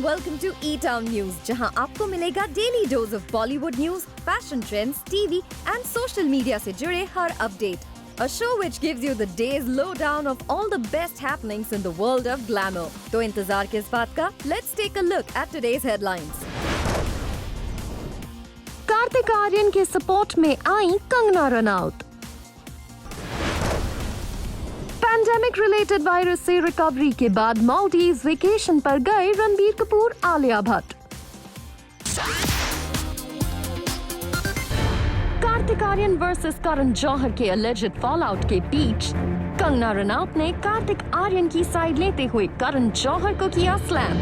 welcome to E-Town News, जहां आपको मिलेगा daily dose of Bollywood news, fashion trends, TV and social media से जुड़े हर update. A show which gives you the day's lowdown of all the best happenings in the world of glamour. तो इंतजार किस बात का? Let's take a look at today's headlines. Kartik Aaryan के support में आई Kangana Ranaut. Pandemic related virus से रिकवरी के बाद मालदीव्स वेकेशन पर गए रणबीर कपूर, आलिया भट्ट. कार्तिक आर्यन वर्सेस करण जौहर के अलेज्ड फॉलआउट के बीच कंगना रनौत ने कार्तिक आर्यन की साइड लेते हुए करण जौहर को किया स्लैम.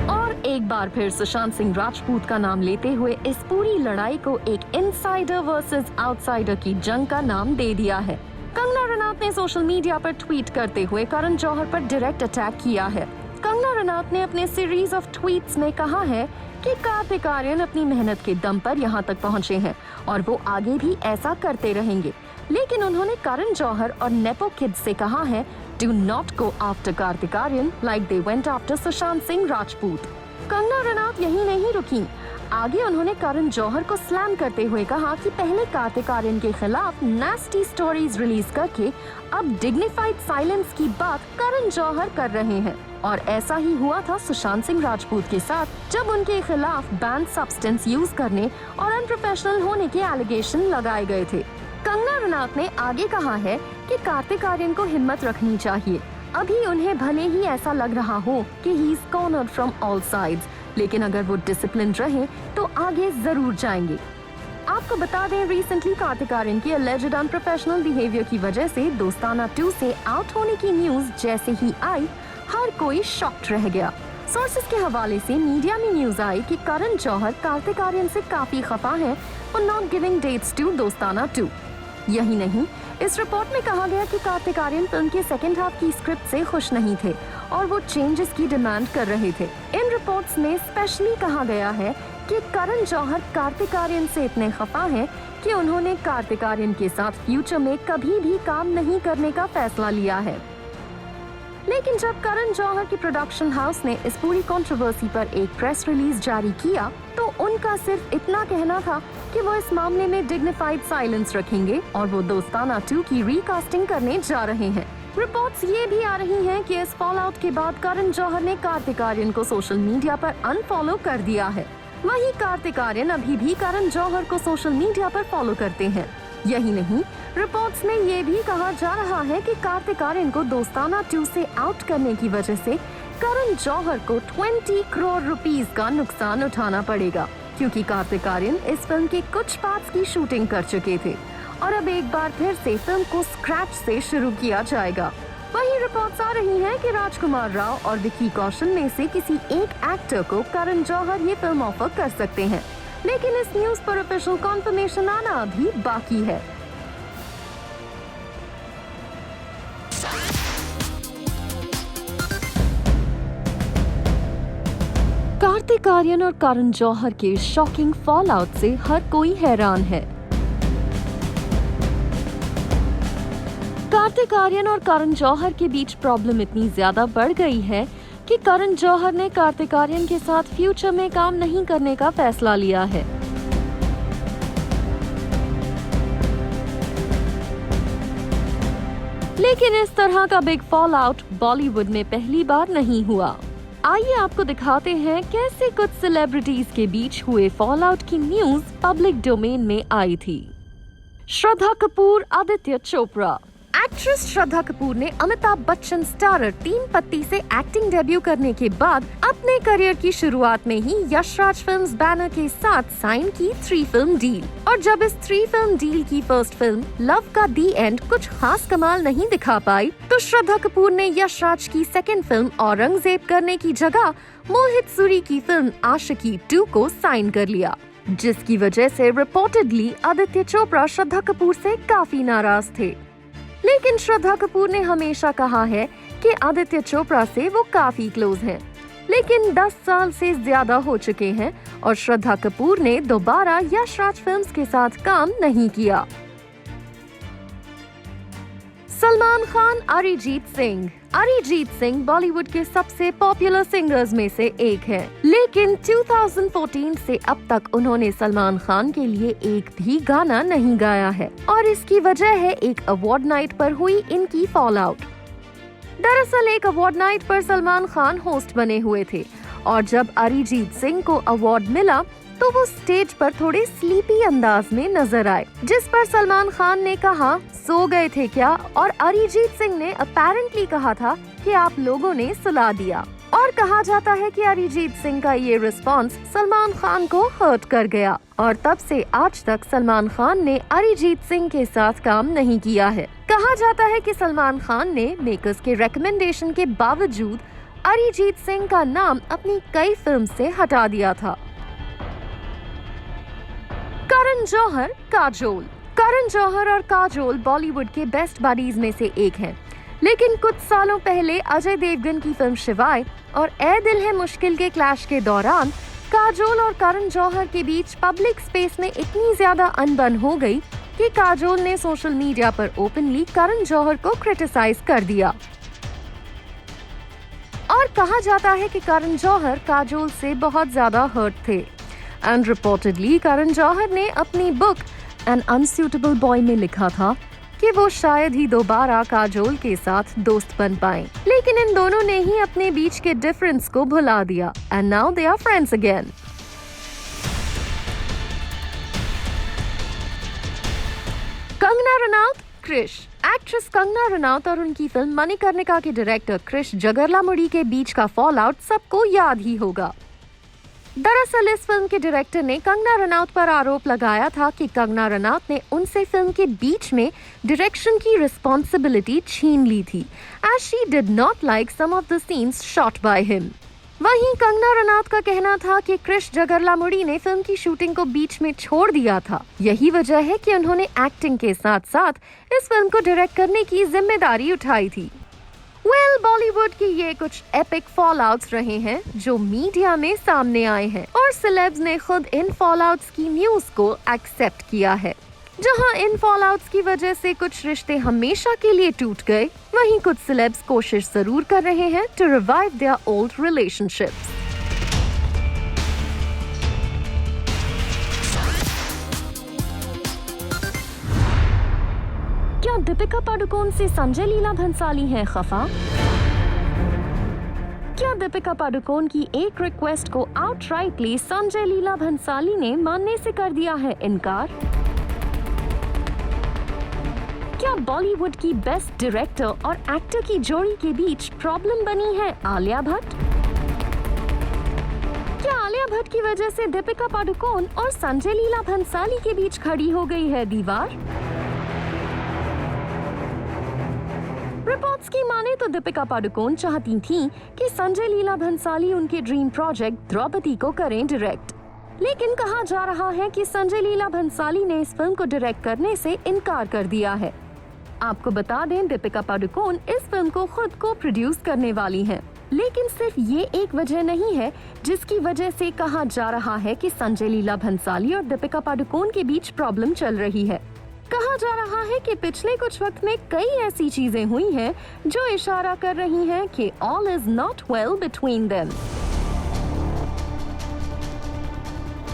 और एक बार फिर सुशांत सिंह राजपूत का नाम लेते हुए इस पूरी लड़ाई को एक इनसाइडर वर्सेस आउटसाइडर की जंग का नाम दे दिया है. कंगना रनौत ने सोशल मीडिया पर ट्वीट करते हुए करण जौहर पर डायरेक्ट अटैक किया है. कंगना रनौत ने अपने सीरीज ऑफ ट्वीट्स में कहा है कि कार्तिक आर्यन अपनी मेहनत के दम पर यहाँ तक पहुँचे हैं और वो आगे भी ऐसा करते रहेंगे. लेकिन उन्होंने करण जौहर और नेपो किड्स से कहा है, do not go after Kartik Aaryan like they went after Sushant Singh Rajput. Kangana Ranaut यही नहीं रुकी, आगे उन्होंने करण जौहर को स्लैम करते हुए कहा कि पहले कार्तिक आर्यन के खिलाफ नास्टी स्टोरीज रिलीज करके अब डिग्निफाइड साइलेंस की बात करण जौहर कर रहे हैं. और ऐसा ही हुआ था सुशांत सिंह राजपूत के साथ, जब उनके खिलाफ बैन सब्सटेंस यूज करने और अनप्रोफेशनल होने के एलिगेशन लगाए गए थे. कंगना रनौत ने आगे कहा है कि कार्तिक आर्यन को हिम्मत रखनी चाहिए. अभी उन्हें भले ही ऐसा लग रहा हो कि he is cornered from all sides, लेकिन अगर वो डिसिप्लिन रहे तो आगे जरूर जाएंगे. आपको बता दें, रिसेंटली कार्तिक आर्यन की अलेज्ड अनप्रोफेशनल बिहेवियर की वजह से दोस्ताना 2 से आउट होने की न्यूज जैसे ही आई, हर कोई शॉक्ड रह गया. सोर्सेज के हवाले से मीडिया में न्यूज आई कि करण जौहर कार्तिक आर्यन से काफी खफा हैं for not giving dates to Dostana 2. यही नहीं, इस रिपोर्ट में कहा गया कि कार्तिक आर्यन फिल्म के सेकेंड हाफ की स्क्रिप्ट से खुश नहीं थे और वो चेंजेस की डिमांड कर रहे थे. इन रिपोर्ट्स में स्पेशली कहा गया है कि करण जौहर कार्तिक आर्यन से इतने खफा हैं कि उन्होंने कार्तिक आर्यन के साथ फ्यूचर में कभी भी काम नहीं करने का फैसला लिया है. लेकिन जब करण जौहर की प्रोडक्शन हाउस ने इस पूरी कंट्रोवर्सी पर एक प्रेस रिलीज जारी किया तो उनका सिर्फ इतना कहना था कि वो इस मामले में डिग्निफाइड साइलेंस रखेंगे और वो दोस्ताना 2 की रीकास्टिंग करने जा रहे हैं. रिपोर्ट्स ये भी आ रही हैं कि इस फॉल आउट के बाद करण जौहर ने कार्तिक आर्यन को सोशल मीडिया पर अनफॉलो कर दिया है. वहीं कार्तिक आर्यन अभी भी करण जौहर को सोशल मीडिया पर फॉलो करते हैं. यही नहीं, रिपोर्ट्स में ये भी कहा जा रहा है कि कार्तिक आर्यन को दोस्ताना 2 से आउट करने की वजह से करण जौहर को 20 करोड़ रुपीस का नुकसान उठाना पड़ेगा, क्योंकि कार्तिक आर्यन इस फिल्म के कुछ पार्ट्स की शूटिंग कर चुके थे और अब एक बार फिर से फिल्म को स्क्रैच से शुरू किया जाएगा. वहीं रिपोर्ट्स आ रही हैं कि राजकुमार राव और विकी कौशल में से किसी एक एक्टर को करण जौहर ये फिल्म ऑफर कर सकते हैं, लेकिन इस न्यूज पर ऑफिशियल कंफर्मेशन आना अभी बाकी है. कार्तिक आर्यन और करण जौहर के शॉकिंग फॉल आउट से हर कोई हैरान है. कार्तिक आर्यन और करण जौहर के बीच प्रॉब्लम इतनी ज्यादा बढ़ गई है कि करण जौहर ने कार्तिक आर्यन के साथ फ्यूचर में काम नहीं करने का फैसला लिया है. लेकिन इस तरह का बिग फॉल आउट बॉलीवुड में पहली बार नहीं हुआ. आइए आपको दिखाते हैं कैसे कुछ सेलिब्रिटीज के बीच हुए फॉल आउट की न्यूज पब्लिक डोमेन में आई थी. श्रद्धा कपूर, आदित्य चोपड़ा. एक्ट्रेस श्रद्धा कपूर ने अमिताभ बच्चन स्टारर 3 पत्ती से एक्टिंग डेब्यू करने के बाद अपने करियर की शुरुआत में ही यशराज फिल्म्स बैनर के साथ साइन की 3 फिल्म डील. और जब इस 3 फिल्म डील की फर्स्ट फिल्म लव का दी एंड कुछ खास कमाल नहीं दिखा पाई तो श्रद्धा कपूर ने यशराज की सेकेंड फिल्म औरंगजेब करने की जगह मोहित सूरी की फिल्म आशिकी 2 को साइन कर लिया, जिसकी वजह से रिपोर्टेडली आदित्य चोपड़ा श्रद्धा कपूर से काफी नाराज थे. लेकिन श्रद्धा कपूर ने हमेशा कहा है कि आदित्य चोपड़ा से वो काफी क्लोज हैं. लेकिन 10 साल से ज्यादा हो चुके हैं और श्रद्धा कपूर ने दोबारा यशराज फिल्म्स के साथ काम नहीं किया. सलमान खान, अरिजीत सिंह। अरिजीत सिंह बॉलीवुड के सबसे पॉपुलर सिंगर्स में से एक हैं, लेकिन 2014 से अब तक उन्होंने सलमान खान के लिए एक भी गाना नहीं गाया है और इसकी वजह है एक अवार्ड नाइट पर हुई इनकी फॉल आउट। दरअसल एक अवार्ड नाइट पर सलमान खान होस्ट बने हुए थे और जब अरिजीत सिंह को अवार्ड मिला तो वो स्टेज पर थोड़े स्लीपी अंदाज में नजर आए, जिस पर सलमान खान ने कहा, सो गए थे क्या? और अरिजीत सिंह ने अपेरेंटली कहा था कि आप लोगों ने सुला दिया। और कहा जाता है कि अरिजीत सिंह का ये रिस्पॉन्स सलमान खान को हर्ट कर गया और तब से आज तक सलमान खान ने अरिजीत सिंह के साथ काम नहीं किया है। कहा जाता है कि सलमान खान ने मेकर्स के रिकमेंडेशन के बावजूद अरिजीत सिंह का नाम अपनी कई फिल्म से हटा दिया था। करण जौहर, काजोल। करण जौहर और काजोल बॉलीवुड के बेस्ट बडीज में से एक हैं, लेकिन कुछ सालों पहले अजय देवगन की फिल्म शिवाय और ए दिल है मुश्किल के क्लैश के दौरान काजोल और करण जौहर के बीच पब्लिक स्पेस में इतनी ज्यादा अनबन हो गई कि काजोल ने सोशल मीडिया पर ओपनली करण जौहर को क्रिटिसाइज कर दिया और कहा जाता है कि करण जौहर काजोल से बहुत ज्यादा हर्ट थे। एंड रिपोर्टेडली करण जौहर ने अपनी बुक एन अनसूटेबल बॉय में लिखा था कि वो शायद ही दोबारा काजोल के साथ दोस्त बन पाए, लेकिन इन दोनों ने ही अपने बीच के डिफरेंस को भुला दिया and now they are friends again. Kangana Ranaut, Krrish. Actress Kangana Ranaut और उनकी फिल्म मणिकर्णिका के डायरेक्टर क्रिश जगरलामुड़ी के बीच का फॉल आउट सबको याद ही होगा। दरअसल इस फिल्म के डायरेक्टर ने कंगना रनौत पर आरोप लगाया था कि कंगना रनौत ने उनसे फिल्म के बीच में डायरेक्शन की रिस्पॉन्सिबिलिटी छीन ली थी, as she did not like some of the scenes shot by him। वहीं कंगना रनौत का कहना था कि क्रिश जगरलामुड़ी ने फिल्म की शूटिंग को बीच में छोड़ दिया था। यही वजह है कि उन्होंने एक्टिंग के साथ साथ इस फिल्म को डायरेक्ट करने की जिम्मेदारी उठाई थी। बॉलीवुड की ये कुछ एपिक फॉल आउट्स रहे हैं जो मीडिया में सामने आए हैं और सेलेब्स ने खुद इन फॉल आउट्स की न्यूज को एक्सेप्ट किया है। जहां इन फॉल आउट्स की वजह से कुछ रिश्ते हमेशा के लिए टूट गए, वहीं कुछ सेलेब्स कोशिश जरूर कर रहे हैं to revive their old relationships. क्या दीपिका पादुकोण से संजय लीला भंसाली हैं खफा? क्या दीपिका पादुकोण की एक रिक्वेस्ट को आउटराइटली संजय लीला भंसाली ने मानने से कर दिया है इनकार? क्या बॉलीवुड की बेस्ट डायरेक्टर और एक्टर की जोड़ी के बीच प्रॉब्लम बनी है आलिया भट्ट? क्या आलिया भट्ट की वजह से दीपिका पादुकोण और संजय लीला भंसाली के बीच खड़ी हो गई है दीवार? रिपोर्ट्स की माने तो दीपिका पादुकोण चाहती थीं कि संजय लीला भंसाली उनके ड्रीम प्रोजेक्ट द्रौपदी को करें डायरेक्ट, लेकिन कहा जा रहा है कि संजय लीला भंसाली ने इस फिल्म को डायरेक्ट करने से इनकार कर दिया है। आपको बता दें, दीपिका पादुकोण इस फिल्म को खुद को प्रोड्यूस करने वाली हैं, लेकिन सिर्फ ये एक वजह नहीं है जिसकी वजह से कहा जा रहा है कि संजय लीला भंसाली और दीपिका पादुकोण के बीच प्रॉब्लम चल रही है। कहा जा रहा है कि पिछले कुछ वक्त में कई ऐसी चीजें हुई हैं जो इशारा कर रही हैं कि all is not well between them.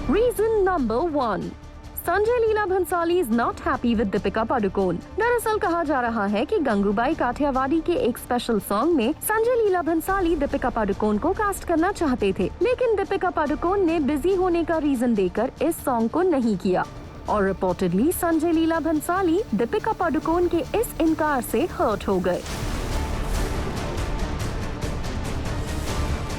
Reason number 1, Sanjay Leela Bhansali is not happy with Deepika Padukone. दरअसल कहा जा रहा है कि गंगूबाई काठियावाड़ी के एक स्पेशल सॉन्ग में संजय लीला भंसाली दीपिका पादुकोण को कास्ट करना चाहते थे, लेकिन दीपिका पादुकोण ने बिजी होने का रीजन देकर इस सॉन्ग को नहीं किया और रिपोर्टेडली संजय लीला भंसाली दीपिका पादुकोण के इस इनकार से हर्ट हो गए।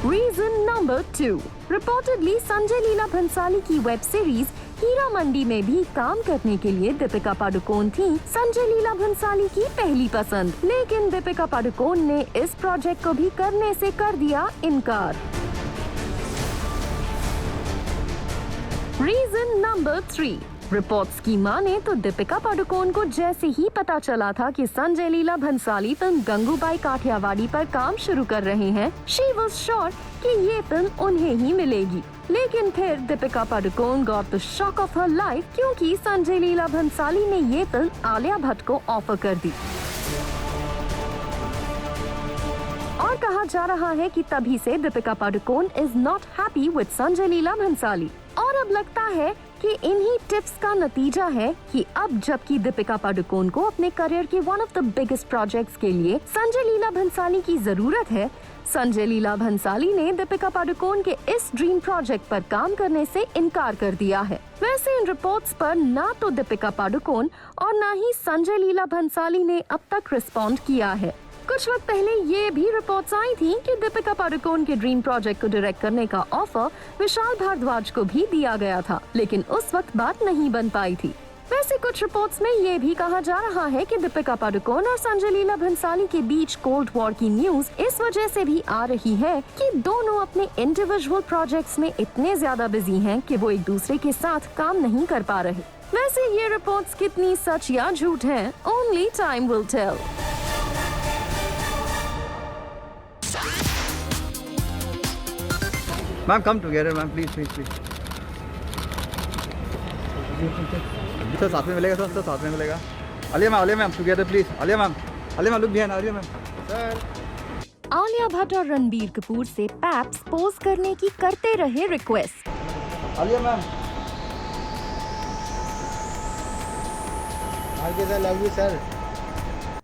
Reason number 2, reportedly Sanjay Leela Bhansali की वेब सीरीज हीरा मंडी में भी काम करने के लिए दीपिका पादुकोण थी संजय लीला भंसाली की पहली पसंद, लेकिन दीपिका पादुकोण ने इस प्रोजेक्ट को भी करने से कर दिया इनकार। रीजन नंबर 3, रिपोर्ट्स की माने तो दीपिका पादुकोण को जैसे ही पता चला था कि संजय लीला भंसाली फिल्म गंगूबाई काठियावाड़ी पर काम शुरू कर रहे हैं, शी वाज श्योर कि ये फिल्म उन्हें ही मिलेगी। लेकिन फिर Deepika Padukone got the shock of her life क्योंकि संजय लीला भंसाली ने ये फिल्म आलिया भट्ट को ऑफर कर दी। और कहा जा रहा है कि तभी से Deepika Padukone is not happy with Sanjay Leela Bhansali. और अब लगता है कि इन्हीं टिप्स का नतीजा है कि अब जबकि दीपिका पादुकोण को अपने करियर के one of the biggest projects के लिए संजय लीला भंसाली की जरूरत है, संजय लीला भंसाली ने दीपिका पादुकोण के इस ड्रीम प्रोजेक्ट पर काम करने से इनकार कर दिया है। वैसे इन रिपोर्ट्स पर ना तो दीपिका पादुकोण और ना ही संजय लीला भंसाली ने अब तक रिस्पॉन्ड किया है। कुछ वक्त पहले ये भी रिपोर्ट्स आई थी कि दीपिका पादुकोण के ड्रीम प्रोजेक्ट को डायरेक्ट करने का ऑफर विशाल भारद्वाज को भी दिया गया था, लेकिन उस वक्त बात नहीं बन पाई थी। वैसे कुछ रिपोर्ट्स में ये भी कहा जा रहा है कि दीपिका पादुकोण और संजय लीला भंसाली के बीच कोल्ड वॉर की न्यूज इस वजह से भी आ रही है कि दोनों अपने इंडिविजुअल प्रोजेक्ट्स में इतने ज्यादा बिजी हैं कि वो एक दूसरे के साथ काम नहीं कर पा रहे। वैसे ये रिपोर्ट्स कितनी सच या झूठ हैं, only time will tell. Ma'am, come together, ma'am. Please, please, please. Sir साथ में मिलेगा सर साथ में मिलेगा। Alia ma'am, together please. Alia ma'am, look behind. Alia ma'am. Sir. Alia Bhatt और रणबीर कपूर से पैप्स पोज करने की करते रहे request. Alia ma'am. Love you sir.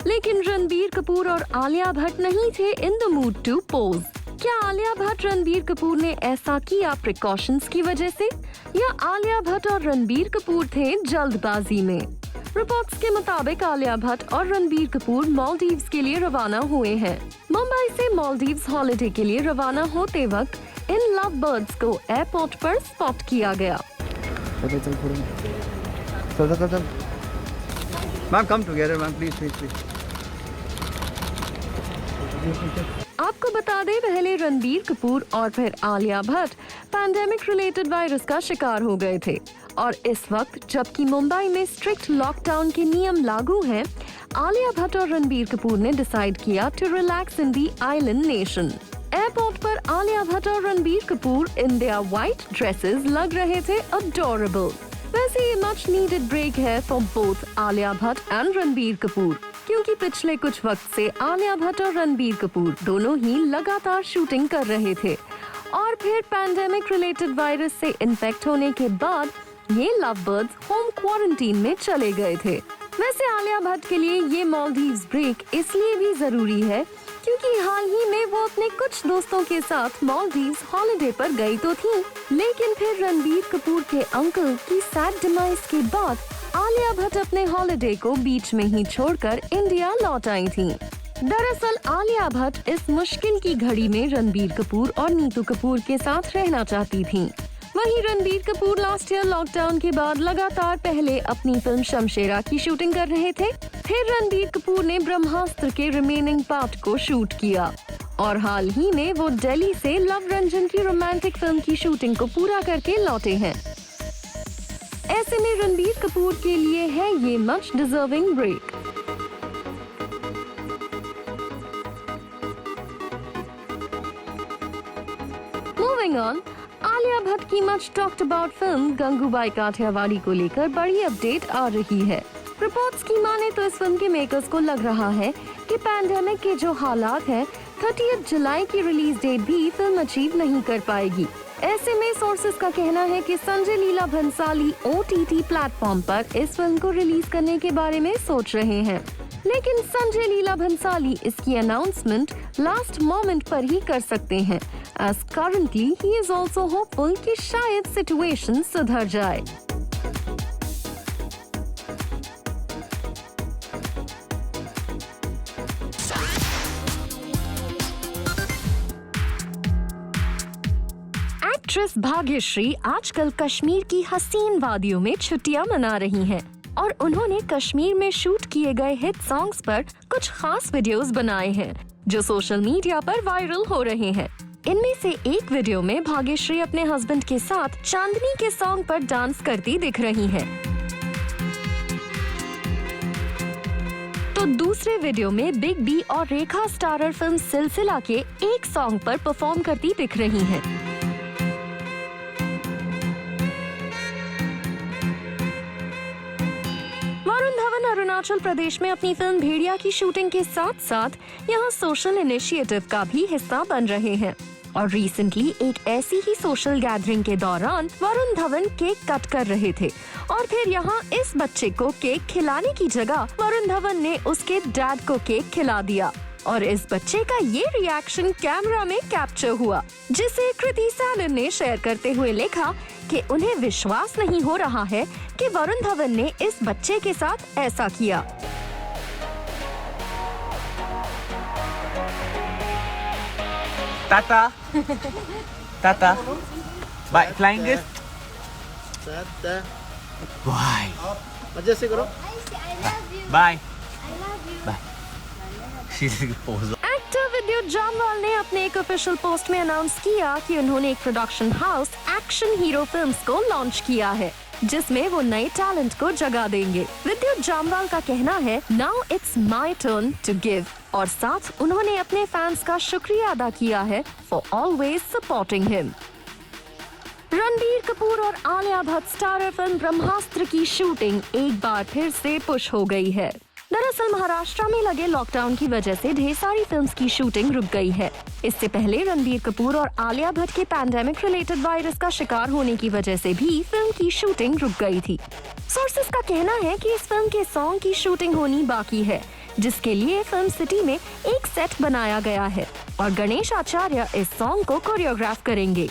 लेकिन रणबीर कपूर और आलिया भट्ट नहीं थे in the mood to pose. क्या आलिया भट्ट रणबीर कपूर ने ऐसा किया प्रिकॉशंस की वजह से, या आलिया भट्ट और रणबीर कपूर थे जल्दबाजी में? रिपोर्ट्स के मुताबिक आलिया भट्ट और रणबीर कपूर मालदीव्स के लिए रवाना हुए हैं। मुंबई से मालदीव्स हॉलिडे के लिए रवाना होते वक्त इन लव बर्ड्स को एयरपोर्ट पर स्पॉट किया गया। चल। Ma'am, come together, ma'am, please. आपको बता दें, पहले रणबीर कपूर और फिर Alia Bhatt pandemic related virus का शिकार हो गए थे, और इस वक्त जबकि मुंबई में स्ट्रिक्ट लॉकडाउन के नियम लागू हैं, आलिया भट्ट और रणबीर कपूर ने डिसाइड किया to relax in the island nation. Airport पर आलिया भट्ट और Ranbir Kapoor in their white dresses लग रहे थे अडोरेबल। वैसे ये मच नीडेड ब्रेक है for both Alia Bhatt and Ranbir Kapoor, क्योंकि पिछले कुछ वक्त से आलिया भट्ट और रणबीर कपूर दोनों ही लगातार शूटिंग कर रहे थे, और फिर पैंडेमिक रिलेटेड वायरस से इन्फेक्ट होने के बाद ये लव बर्ड्स होम क्वारंटीन में चले गए थे। वैसे आलिया भट्ट के लिए ये मालदीव्स ब्रेक इसलिए भी जरूरी है क्योंकि हाल ही में वो अपने कुछ दोस्तों के साथ मालदीव्स हॉलिडे पर गई तो थी, लेकिन फिर रणबीर कपूर के अंकल की सैड डिमाइस के बाद आलिया भट्ट अपने हॉलिडे को बीच में ही छोड़कर इंडिया लौट आई थी। दरअसल आलिया भट्ट इस मुश्किल की घड़ी में रणबीर कपूर और नीतू कपूर के साथ रहना चाहती थीं। वहीं Ranbir Kapoor last year lockdown के बाद लगातार पहले अपनी फिल्म शमशेरा की शूटिंग कर रहे थे, फिर रणबीर कपूर ने ब्रह्मास्त्र के रिमेनिंग पार्ट को शूट किया, और हाल ही में वो दिल्ली से लव रंजन की रोमांटिक फिल्म की शूटिंग को पूरा करके लौटे हैं। ऐसे में रणबीर कपूर के लिए है ये much deserving break. Moving on, Alia Bhatt की much talked about film Gangubai Kathiawadi को लेकर बड़ी अपडेट आ रही है। रिपोर्ट्स की माने तो इस फिल्म के मेकर्स को लग रहा है कि पैंडेमिक के जो हालात हैं, 30 जुलाई की रिलीज डेट भी फिल्म अचीव नहीं कर पाएगी। ऐसे में सोर्सेस का कहना है कि संजय लीला भंसाली OTT प्लेटफॉर्म पर इस फिल्म को रिलीज करने के बारे में सोच रहे हैं, लेकिन संजय लीला भंसाली इसकी अनाउंसमेंट लास्ट मोमेंट पर ही कर सकते हैं, as currently he is also hopeful कि शायद सिचुएशन सुधर जाए। एक्ट्रेस भाग्यश्री आजकल कश्मीर की हसीन वादियों में छुट्टियां मना रही हैं, और उन्होंने कश्मीर में शूट किए गए हिट सॉन्ग्स पर कुछ खास वीडियोस बनाए हैं जो सोशल मीडिया पर वायरल हो रहे हैं। इनमें से एक वीडियो में भाग्यश्री अपने हस्बैंड के साथ चांदनी के सॉन्ग पर डांस करती दिख रही हैं। तो दूसरे वीडियो में बिग बी और रेखा स्टारर फिल्म सिलसिला के एक सॉन्ग पर परफॉर्म करती दिख रही हैं। अरुणाचल प्रदेश में अपनी फिल्म भेड़िया की शूटिंग के साथ साथ यहाँ सोशल इनिशिएटिव का भी हिस्सा बन रहे हैं। और रिसेंटली एक ऐसी ही सोशल गैदरिंग के दौरान वरुण धवन केक कट कर रहे थे और फिर यहाँ इस बच्चे को केक खिलाने की जगह वरुण धवन ने उसके डैड को केक खिला दिया और इस बच्चे का ये रिएक्शन कैमरा में कैप्चर हुआ, जिसे कृति सैनन ने शेयर करते हुए लिखा कि उन्हें विश्वास नहीं हो रहा है कि वरुण धवन ने इस बच्चे के साथ ऐसा किया। Tata. Tata. Bye. Flying kiss. Tata. Bye. मजे से करो। Bye. Bye. She's pose. Actor विद्युत जामवाल ने अपने एक ऑफिशियल पोस्ट में अनाउंस किया कि उन्होंने एक production house action hero films को लॉन्च किया है, जिसमें वो नए टैलेंट को जगह देंगे। विद्युत जामवाल का कहना है, now it's my turn to give, और साथ उन्होंने अपने फैंस का शुक्रिया अदा किया है for always supporting him. Ranbir Kapoor और आलिया भट्ट स्टारर फिल्म ब्रह्मास्त्र की शूटिंग एक बार फिर से पुश हो गई है। दरअसल महाराष्ट्र में लगे लॉकडाउन की वजह से ढेर सारी फिल्म्स की शूटिंग रुक गई है। इससे पहले रणबीर कपूर और आलिया भट्ट के पैंडेमिक रिलेटेड वायरस का शिकार होने की वजह से भी फिल्म की शूटिंग रुक गई थी। सोर्सेस का कहना है कि इस फिल्म के सॉन्ग की शूटिंग होनी बाकी है, जिसके लिए फिल्म सिटी में एक सेट बनाया गया है और गणेश आचार्य इस सॉन्ग को कोरियोग्राफ करेंगे।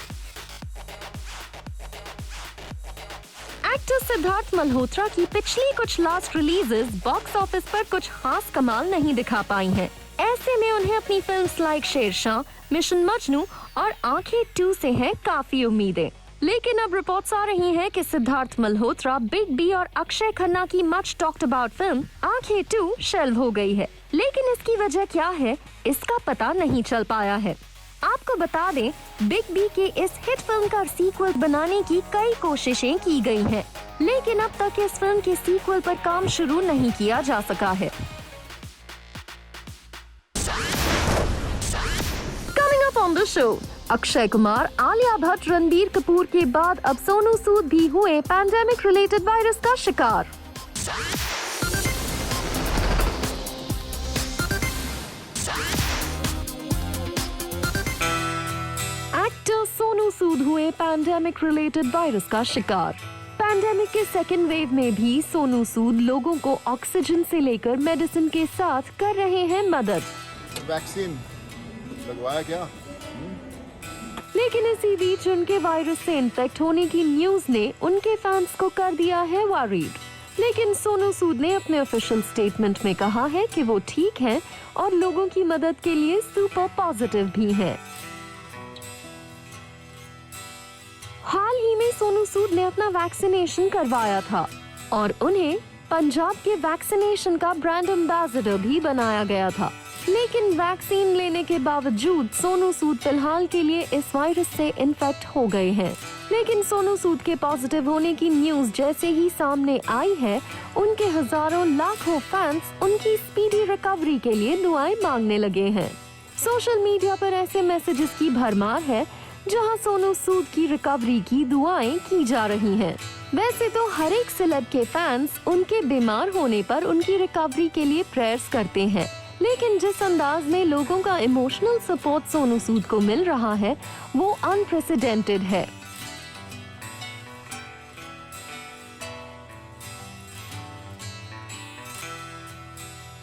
एक्टर सिद्धार्थ मल्होत्रा की पिछली कुछ लास्ट रिलीजेस बॉक्स ऑफिस पर कुछ खास कमाल नहीं दिखा पाई हैं। ऐसे में उन्हें अपनी films like Shershaah, Mission Majnu और आंखें 2 से हैं काफी उम्मीदें। लेकिन अब रिपोर्ट्स आ रही हैं कि सिद्धार्थ मल्होत्रा, बिग बी और अक्षय खन्ना की मच टॉक्ड अबाउट फिल्म आंखें 2 शेल्व हो गई है। लेकिन इसकी वजह क्या है, इसका पता नहीं चल पाया है। आपको बता दें, बिग बी के इस हिट फिल्म का सीक्वल बनाने की कई कोशिशें की गई हैं, लेकिन अब तक इस फिल्म के सीक्वल पर काम शुरू नहीं किया जा सका है। Coming up on the show, Akshay Kumar, Alia Bhatt, Ranbir Kapoor के बाद अब सोनू सूद भी हुए पैंडेमिक रिलेटेड वायरस का शिकार। एक्टर सोनू सूद हुए पैंडेमिक रिलेटेड वायरस का शिकार। पैंडेमिक के सेकेंड वेव में भी सोनू सूद लोगों को ऑक्सीजन से लेकर मेडिसिन के साथ कर रहे हैं मदद। वैक्सीन लगवाया क्या? लेकिन इसी बीच उनके वायरस से इन्फेक्ट होने की न्यूज ने उनके फैंस को कर दिया है वरीड। लेकिन सोनू सूद ने अपने ऑफिशियल स्टेटमेंट में कहा है कि वो ठीक हैं और लोगों की मदद के लिए सुपर पॉजिटिव भी हैं। हाल ही में सोनू सूद ने अपना वैक्सीनेशन करवाया था और उन्हें पंजाब के वैक्सीनेशन का ब्रांड एम्बेसडर भी बनाया गया था। लेकिन वैक्सीन लेने के बावजूद सोनू सूद फिलहाल के लिए इस वायरस से इन्फेक्ट हो गए हैं। लेकिन सोनू सूद के पॉजिटिव होने की न्यूज जैसे ही सामने आई है, उनके हजारों लाखों फैंस उनकी स्पीडी रिकवरी के लिए दुआएं मांगने लगे हैं। सोशल मीडिया पर ऐसे मैसेजेस की भरमार है जहां सोनू सूद की रिकवरी की दुआएं की जा रही हैं। वैसे तो हर एक सेलेब के फैंस उनके बीमार होने पर उनकी रिकवरी के लिए प्रेयर्स करते हैं, लेकिन जिस अंदाज में लोगों का इमोशनल सपोर्ट सोनू सूद को मिल रहा है वो अनप्रेसिडेंटेड है।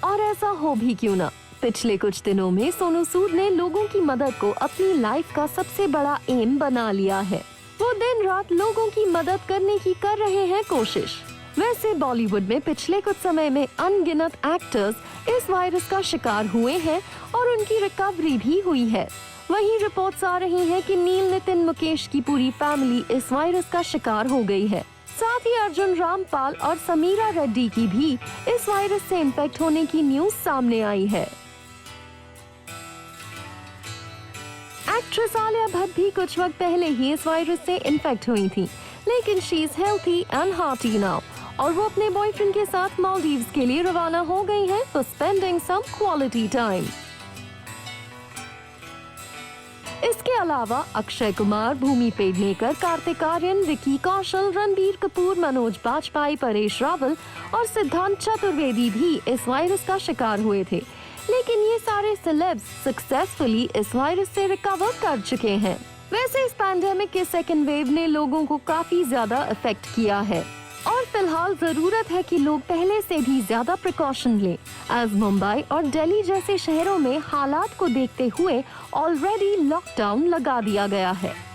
और ऐसा हो भी क्यों ना, पिछले कुछ दिनों में सोनू सूद ने लोगों की मदद को अपनी लाइफ का सबसे बड़ा एम बना लिया है। वो दिन रात लोगों की मदद करने की कर रहे हैं कोशिश। वैसे बॉलीवुड में पिछले कुछ समय में अनगिनत एक्टर्स इस वायरस का शिकार हुए हैं और उनकी रिकवरी भी हुई है। वहीं रिपोर्ट्स आ रही हैं कि नील, नितिन, मुकेश की पूरी फैमिली इस वायरस का शिकार हो गई है। साथ ही अर्जुन रामपाल और समीरा रेड्डी की भी इस वायरस से इन्फेक्ट होने की न्यूज सामने आई है। एक्ट्रेस आलिया भट्ट भी कुछ वक्त पहले ही इस वायरस से इन्फेक्ट हुई थी, लेकिन she is healthy and hearty now और वो अपने बॉयफ्रेंड के साथ मालदीव्स के लिए रवाना हो गई हैं for spending some quality time. इसके अलावा अक्षय कुमार, भूमि पेडनेकर, कार्तिक आर्यन, विकी कौशल, रणबीर कपूर, मनोज बाजपेयी, परेश रावल और सिद्धांत चतुर्वेदी भी इस वायरस का शिकार हुए थे। लेकिन ये सारे सेलेब्स सक्सेसफुली इस वायरस से रिकवर कर चुके हैं। वैसे इस पैंडेमिक के सेकेंड वेव ने लोगों को काफी ज्यादा इफेक्ट किया है और फिलहाल जरूरत है कि लोग पहले से भी ज्यादा प्रिकॉशन लें। आज मुंबई और दिल्ली जैसे शहरों में हालात को देखते हुए ऑलरेडी लॉकडाउन लगा दिया गया है।